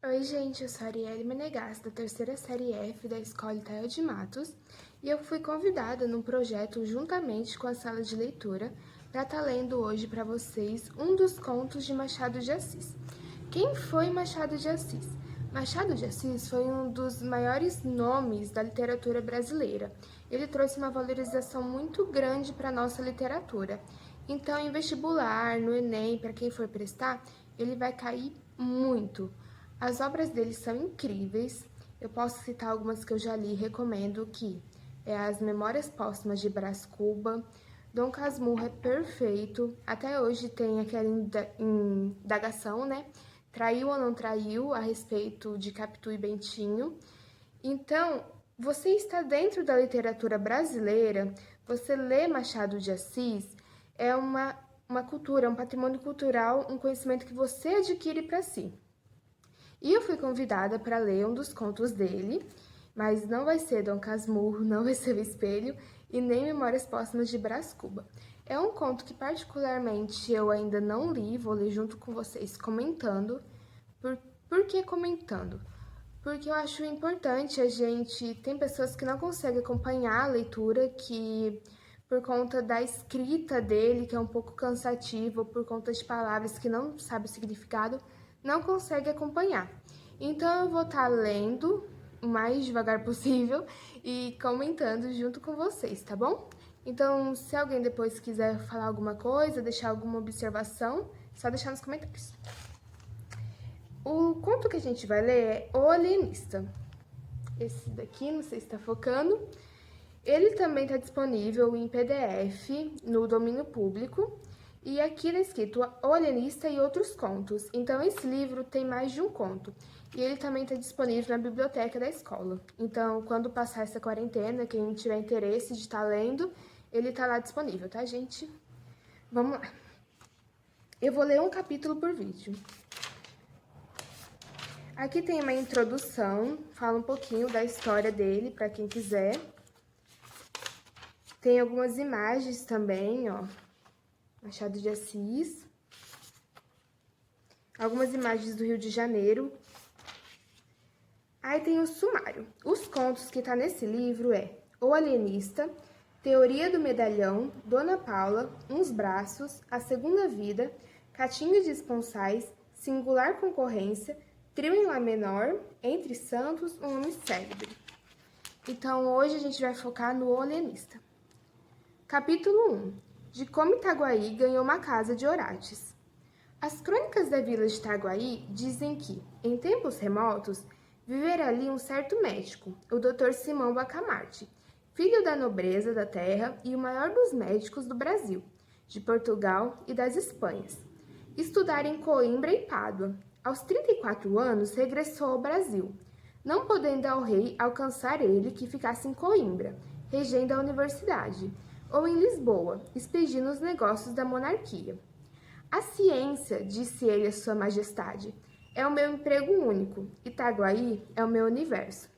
Oi, gente, eu sou a Arielle Menegas, da terceira série F da Escola Itael de Matos, e eu fui convidada num projeto juntamente com a sala de leitura para estar lendo hoje para vocês um dos contos de Machado de Assis. Quem foi Machado de Assis? Machado de Assis foi um dos maiores nomes da literatura brasileira. Ele trouxe uma valorização muito grande para a nossa literatura. Então, em vestibular, no Enem, para quem for prestar, ele vai cair muito. As obras dele são incríveis. Eu posso citar algumas que eu já li e recomendo, que é As Memórias Póstumas de Brás Cuba, Dom Casmurro é perfeito, até hoje tem aquela indagação, né? Traiu ou não traiu a respeito de Capitu e Bentinho. Então, você está dentro da literatura brasileira, você lê Machado de Assis, é uma cultura, um patrimônio cultural, um conhecimento que você adquire para si. E eu fui convidada para ler um dos contos dele, mas não vai ser Dom Casmurro, não vai ser O Espelho e nem Memórias Póstumas de Brás Cuba. É um conto que particularmente eu ainda não li, vou ler junto com vocês comentando. Por que comentando? Porque eu acho importante a gente... Tem pessoas que não conseguem acompanhar a leitura, que por conta da escrita dele, que é um pouco cansativo, por conta de palavras que não sabe o significado, não consegue acompanhar. Então eu vou estar lendo o mais devagar possível e comentando junto com vocês, tá bom? Então, se alguém depois quiser falar alguma coisa, deixar alguma observação, só deixar nos comentários. O conto que a gente vai ler é O Alienista. Esse daqui, não sei se está focando. Ele também está disponível em PDF no domínio público. E aqui está escrito O Alienista e Outros Contos. Então, esse livro tem mais de um conto. E ele também está disponível na biblioteca da escola. Então, quando passar essa quarentena, quem tiver interesse de estar lendo, ele está lá disponível, tá, gente? Vamos lá. Eu vou ler um capítulo por vídeo. Aqui tem uma introdução, fala um pouquinho da história dele, para quem quiser. Tem algumas imagens também, ó. Machado de Assis. Algumas imagens do Rio de Janeiro. Aí tem o sumário. Os contos que tá nesse livro é O Alienista, Teoria do Medalhão, Dona Paula, Uns Braços, A Segunda Vida, Catinga de Esponsais, Singular Concorrência, Trio em Lá menor, Entre Santos, Um Homem Célebre. Então, hoje a gente vai focar no O Alienista. Capítulo 1. De como Itaguaí ganhou uma casa de Orates. As crônicas da vila de Itaguaí dizem que, em tempos remotos, vivera ali um certo médico, o Dr. Simão Bacamarte, filho da nobreza da terra e o maior dos médicos do Brasil, de Portugal e das Espanhas. Estudara em Coimbra e Pádua. Aos 34 anos, regressou ao Brasil, não podendo ao rei alcançar ele que ficasse em Coimbra, regendo a universidade, ou em Lisboa, expedindo os negócios da monarquia. A ciência, disse ele a sua majestade, é o meu emprego único, Itaguaí é o meu universo.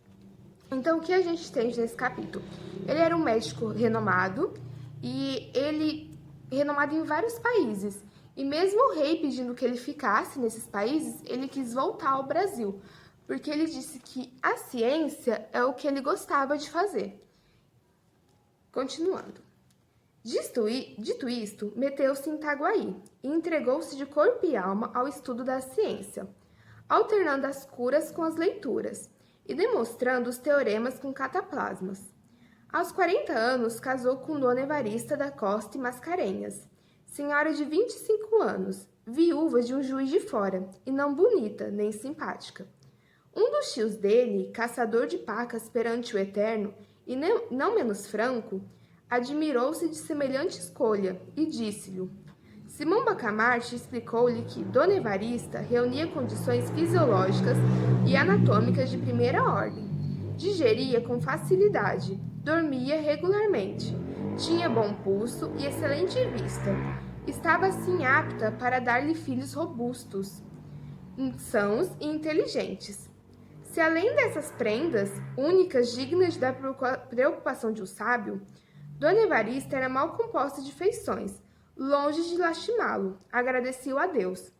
Então, o que a gente tem nesse capítulo? Ele era um médico renomado, e ele renomado em vários países. E mesmo o rei pedindo que ele ficasse nesses países, ele quis voltar ao Brasil, porque ele disse que a ciência é o que ele gostava de fazer. Continuando. Dito isto, meteu-se em Itaguaí e entregou-se de corpo e alma ao estudo da ciência, alternando as curas com as leituras e demonstrando os teoremas com cataplasmas. Aos 40 anos, casou com Dona Evarista da Costa e Mascarenhas, senhora de 25 anos, viúva de um juiz de fora, e não bonita nem simpática. Um dos tios dele, caçador de pacas perante o Eterno, e não menos franco, admirou-se de semelhante escolha e disse-lhe. Simão Bacamarte explicou-lhe que Dona Evarista reunia condições fisiológicas e anatômicas de primeira ordem. Digeria com facilidade, dormia regularmente, tinha bom pulso e excelente vista. Estava assim apta para dar-lhe filhos robustos, sãos e inteligentes. Se além dessas prendas, únicas dignas da preocupação de um sábio, Dona Evarista era mal composta de feições, longe de lastimá-lo, agradeceu a Deus.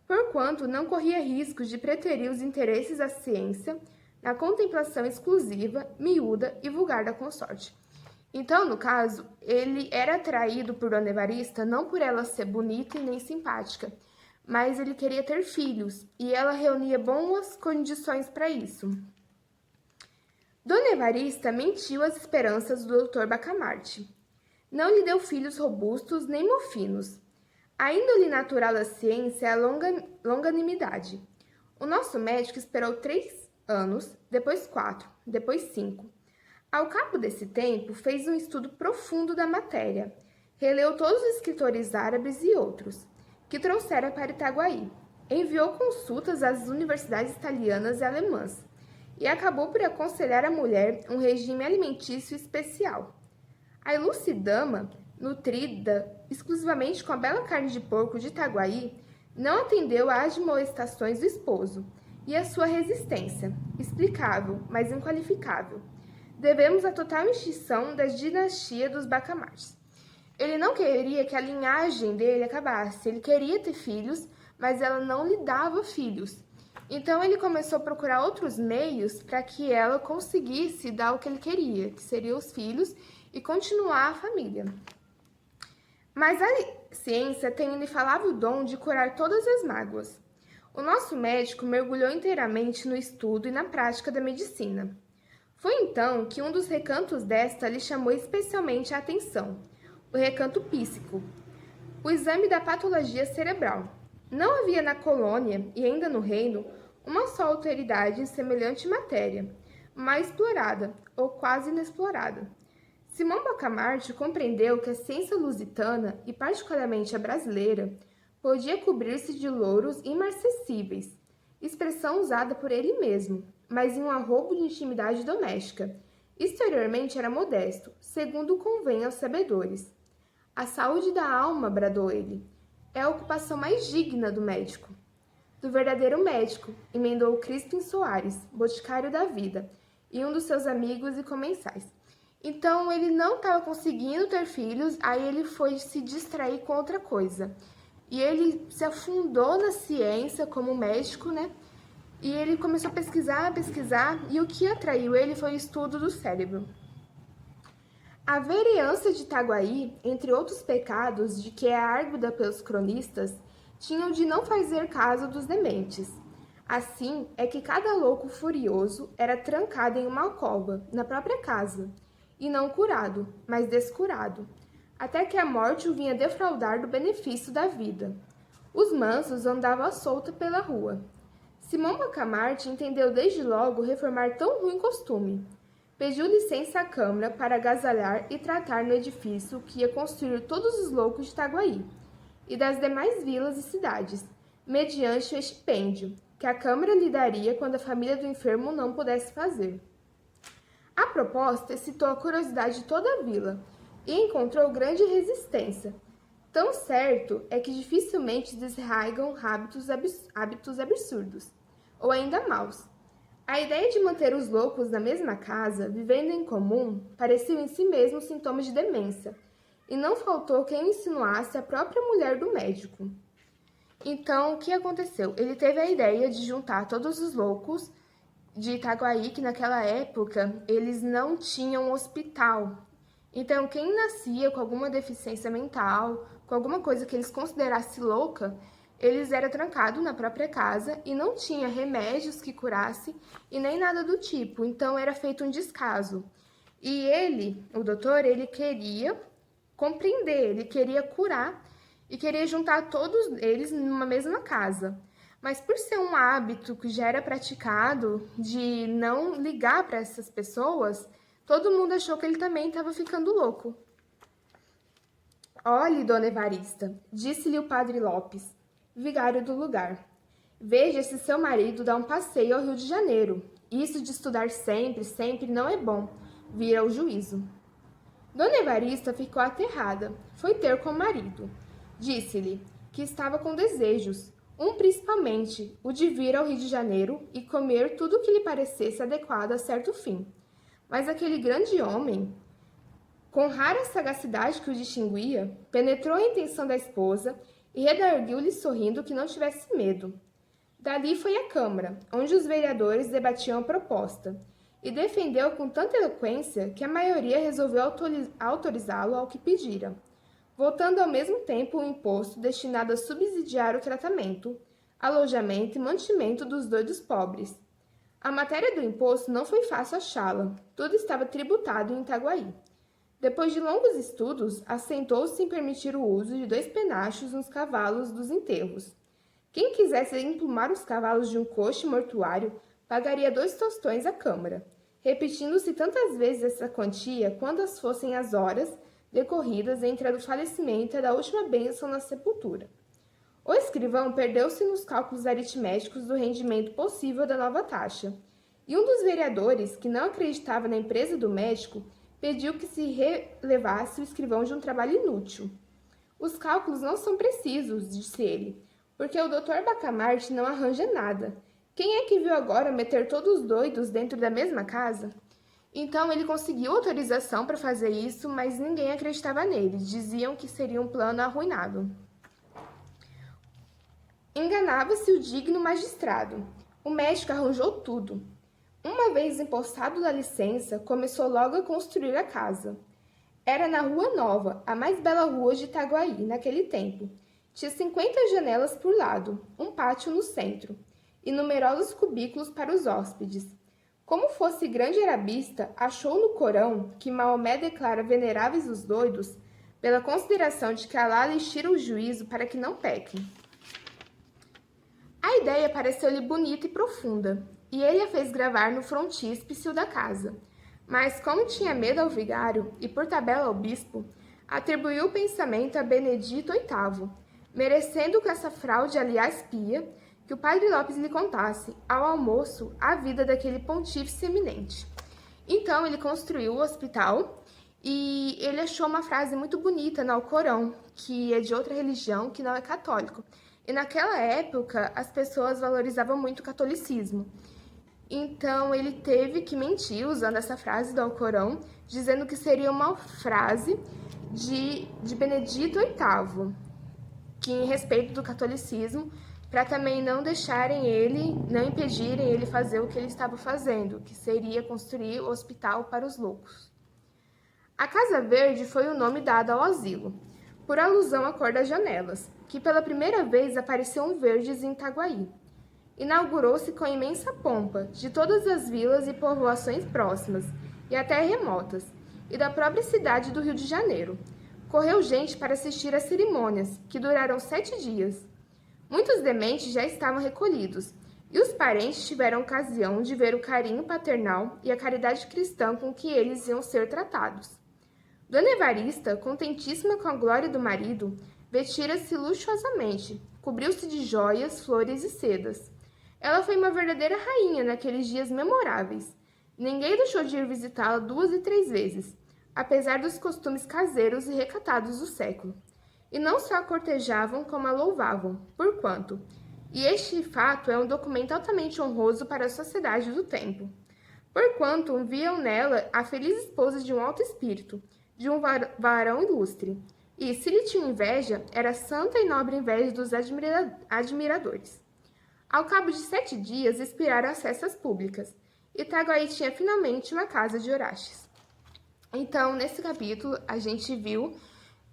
porquanto não corria risco de preterir os interesses da ciência na contemplação exclusiva, miúda e vulgar da consorte. Então, no caso, ele era atraído por Dona Evarista não por ela ser bonita e nem simpática, mas ele queria ter filhos, e ela reunia boas condições para isso. Dona Evarista mentiu às esperanças do Dr. Bacamarte. Não lhe deu filhos robustos nem mofinos. A índole natural da ciência é a longanimidade. O nosso médico esperou 3 anos, depois 4, depois 5. Ao cabo desse tempo, fez um estudo profundo da matéria. Releu todos os escritores árabes e outros, que trouxera para Itaguaí. Enviou consultas às universidades italianas e alemãs, e acabou por aconselhar à mulher um regime alimentício especial. A ilustre dama, nutrida exclusivamente com a bela carne de porco de Itaguaí, não atendeu às admoestações do esposo e à sua resistência, explicável, mas inqualificável. Devemos à total extinção da dinastia dos Bacamartes. Ele não queria que a linhagem dele acabasse, ele queria ter filhos, mas ela não lhe dava filhos. Então ele começou a procurar outros meios para que ela conseguisse dar o que ele queria, que seriam os filhos, e continuar a família. Mas a ciência tem o infalável dom de curar todas as mágoas. O nosso médico mergulhou inteiramente no estudo e na prática da medicina. Foi então que um dos recantos desta lhe chamou especialmente a atenção, o recanto psíquico, o exame da patologia cerebral. Não havia na colônia, e ainda no reino, uma só autoridade em semelhante matéria, mais explorada, ou quase inexplorada. Simão Bacamarte compreendeu que a ciência lusitana, e particularmente a brasileira, podia cobrir-se de louros imarcessíveis, expressão usada por ele mesmo, mas em um arrobo de intimidade doméstica. Exteriormente era modesto, segundo convém aos sabedores. A saúde da alma, bradou ele, é a ocupação mais digna do médico. Do verdadeiro médico, emendou Crispim Soares, boticário da vida, e um dos seus amigos e comensais. Então, ele não estava conseguindo ter filhos, aí ele foi se distrair com outra coisa. E ele se afundou na ciência como médico, né? E ele começou a pesquisar, e o que atraiu ele foi o estudo do cérebro. A vereança de Itaguaí, entre outros pecados de que é arguida pelos cronistas, tinha o de não fazer caso dos dementes. Assim é que cada louco furioso era trancado em uma alcova, na própria casa, e não curado, mas descurado, até que a morte o vinha defraudar do benefício da vida. Os mansos andavam à solta pela rua. Simão Bacamarte entendeu desde logo reformar tão ruim costume. Pediu licença à Câmara para agasalhar e tratar no edifício que ia construir todos os loucos de Itaguaí e das demais vilas e cidades, mediante o estipêndio que a Câmara lhe daria quando a família do enfermo não pudesse fazer. A proposta excitou a curiosidade de toda a vila e encontrou grande resistência. Tão certo é que dificilmente desarraigam hábitos absurdos, ou ainda maus. A ideia de manter os loucos na mesma casa, vivendo em comum, parecia em si mesmo sintoma de demência, e não faltou quem insinuasse a própria mulher do médico. Então, o que aconteceu? Ele teve a ideia de juntar todos os loucos de Itaguaí, que naquela época eles não tinham hospital. Então, quem nascia com alguma deficiência mental, com alguma coisa que eles considerassem louca, eles eram trancados na própria casa e não tinha remédios que curassem e nem nada do tipo. Então, era feito um descaso. E ele, o doutor, ele queria compreender, ele queria curar e queria juntar todos eles numa mesma casa. Mas por ser um hábito que já era praticado de não ligar para essas pessoas, todo mundo achou que ele também estava ficando louco. Olhe, dona Evarista, disse-lhe o padre Lopes, vigário do lugar. Veja se seu marido dá um passeio ao Rio de Janeiro. Isso de estudar sempre, sempre não é bom. Vira o juízo. Dona Evarista ficou aterrada. Foi ter com o marido. Disse-lhe que estava com desejos, um principalmente, o de vir ao Rio de Janeiro e comer tudo o que lhe parecesse adequado a certo fim. Mas aquele grande homem, com rara sagacidade que o distinguia, penetrou a intenção da esposa e redarguiu-lhe sorrindo que não tivesse medo. Dali foi à Câmara, onde os vereadores debatiam a proposta, e defendeu com tanta eloquência que a maioria resolveu autorizá-lo ao que pedira, voltando ao mesmo tempo o imposto destinado a subsidiar o tratamento, alojamento e mantimento dos doidos pobres. A matéria do imposto não foi fácil achá-la, tudo estava tributado em Itaguaí. Depois de longos estudos, assentou-se em permitir o uso de 2 penachos nos cavalos dos enterros. Quem quisesse emplumar os cavalos de um coche mortuário pagaria 2 tostões à Câmara, repetindo-se tantas vezes essa quantia quantas fossem as horas decorridas entre a do falecimento e a da última bênção na sepultura. O escrivão perdeu-se nos cálculos aritméticos do rendimento possível da nova taxa, e um dos vereadores, que não acreditava na empresa do médico, pediu que se relevasse o escrivão de um trabalho inútil. Os cálculos não são precisos, disse ele, porque o Dr. Bacamarte não arranja nada. Quem é que viu agora meter todos os doidos dentro da mesma casa? Então ele conseguiu autorização para fazer isso, mas ninguém acreditava nele. Diziam que seria um plano arruinável. Enganava-se o digno magistrado. O médico arranjou tudo. Uma vez empossado da licença, começou logo a construir a casa. Era na Rua Nova, a mais bela rua de Itaguaí naquele tempo. Tinha 50 janelas por lado, um pátio no centro, e numerosos cubículos para os hóspedes. Como fosse grande arabista, achou no Corão que Maomé declara veneráveis os doidos, pela consideração de que Alá lhes tira o juízo para que não pequem. A ideia pareceu-lhe bonita e profunda, e ele a fez gravar no frontíspice da casa. Mas, como tinha medo ao vigário e por tabela ao bispo, atribuiu o pensamento a Benedito VIII, merecendo com essa fraude, aliás pia, que o padre Lopes lhe contasse, ao almoço, a vida daquele pontífice eminente. Então, ele construiu o hospital e ele achou uma frase muito bonita no Alcorão, que é de outra religião, que não é católico. E naquela época, as pessoas valorizavam muito o catolicismo. Então, ele teve que mentir usando essa frase do Alcorão, dizendo que seria uma frase de Benedito VIII, que em respeito do catolicismo, para também não deixarem ele, não impedirem ele fazer o que ele estava fazendo, que seria construir o hospital para os loucos. A Casa Verde foi o nome dado ao asilo, por alusão à cor das janelas, que pela primeira vez apareciam verdes em Itaguaí. Inaugurou-se com imensa pompa, de todas as vilas e povoações próximas, e até remotas, e da própria cidade do Rio de Janeiro. Correu gente para assistir às cerimônias, que duraram 7 dias. Muitos dementes já estavam recolhidos, e os parentes tiveram ocasião de ver o carinho paternal e a caridade cristã com que eles iam ser tratados. Dona Evarista, contentíssima com a glória do marido, vestira-se luxuosamente, cobriu-se de joias, flores e sedas. Ela foi uma verdadeira rainha naqueles dias memoráveis. Ninguém deixou de ir visitá-la 2 e 3 vezes, apesar dos costumes caseiros e recatados do século. E não só a cortejavam, como a louvavam, porquanto, e este fato é um documento altamente honroso para a sociedade do tempo, porquanto viam nela a feliz esposa de um alto espírito, de um varão ilustre, e, se lhe tinha inveja, era santa e nobre inveja dos admiradores. Ao cabo de 7 dias, expiraram as festas públicas, e Itaguaí tinha finalmente uma casa de Oraches. Então, nesse capítulo, a gente viu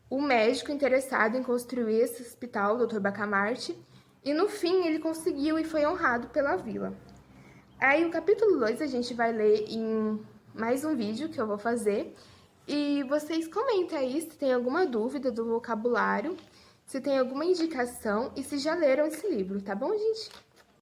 o médico interessado em construir esse hospital, o Dr. Bacamarte, e no fim ele conseguiu e foi honrado pela vila. Aí o capítulo 2 a gente vai ler em mais um vídeo que eu vou fazer, e vocês comentem aí se tem alguma dúvida do vocabulário, se tem alguma indicação e se já leram esse livro, tá bom, gente?